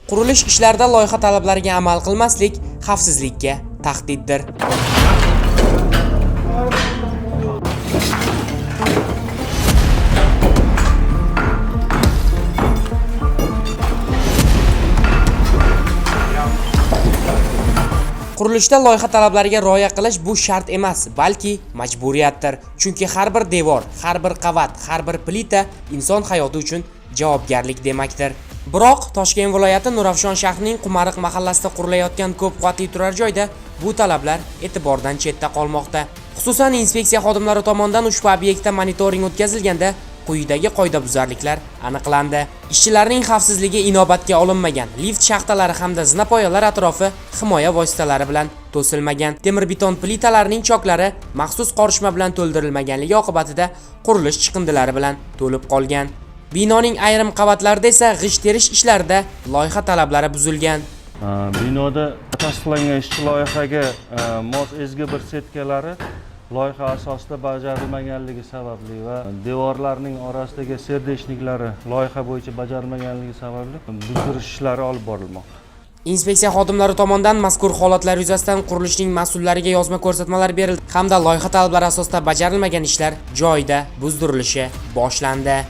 Qurilish ishlarida loyiha talablariga amal qilmaslik xavfsizlikka tahdiddir. Qurilishda loyiha talablariga rioya qilish bu shart emas, balki majburiyatdir. Chunki har bir devor, har bir qavat, har bir plita inson hayoti uchun javobgarlik demakdir. Biroq Toshkent viloyati Nurafshon shahrining Qumariq mahallasida qurilayotgan ko'p qavatli turar joyda bu talablar e'tibordan chetda qolmoqda. Xususan, inspeksiya xodimlari tomonidan ushbu obyektda monitoring o'tkazilganda quyidagi qoidabuzarliklar aniqlandi. Ishchilarning xavfsizligi inobatga olinmagan, lift shaxtalari hamda zinapoyalar atrofi himoya vositalari bilan to'silmagan, temir beton plitalarning choklari maxsus qorishma bilan to'ldirilmaganligi oqibatida qurilish chiqindilari bilan to'lib qolgan. Binoning ayrim qavatlarida esa g'isht terish ishlarida loyiha talablari buzilgan. Binoda tasdiqlangan ishchi loyihaga mos ezgi bir setkalari loyiha asosida bajarilmaganligi sababli va devorlarning orasidagi serdeshniklari loyiha bo'yicha bajarilmaganligi sababli buzdirish ishlari olib borilmoqda. Inspeksiya xodimlari tomonidan mazkur holatlar yuzasidan qurilishning mas'ullariga yozma ko'rsatmalar berildi hamda loyiha talablari asosida bajarilmagan ishlar joyida buzdirilishi boshlandi.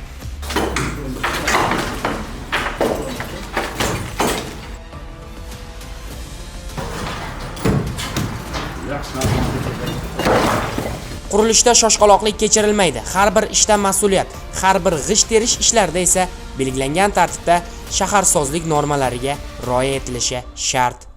Qurilishda shoshqaloqlik kechirilmaydi. Har bir ishda mas'uliyat, har bir g'isht terish ishlarida esa belgilangan tartibda shaharsozlik normalariga rioya etilishi shart.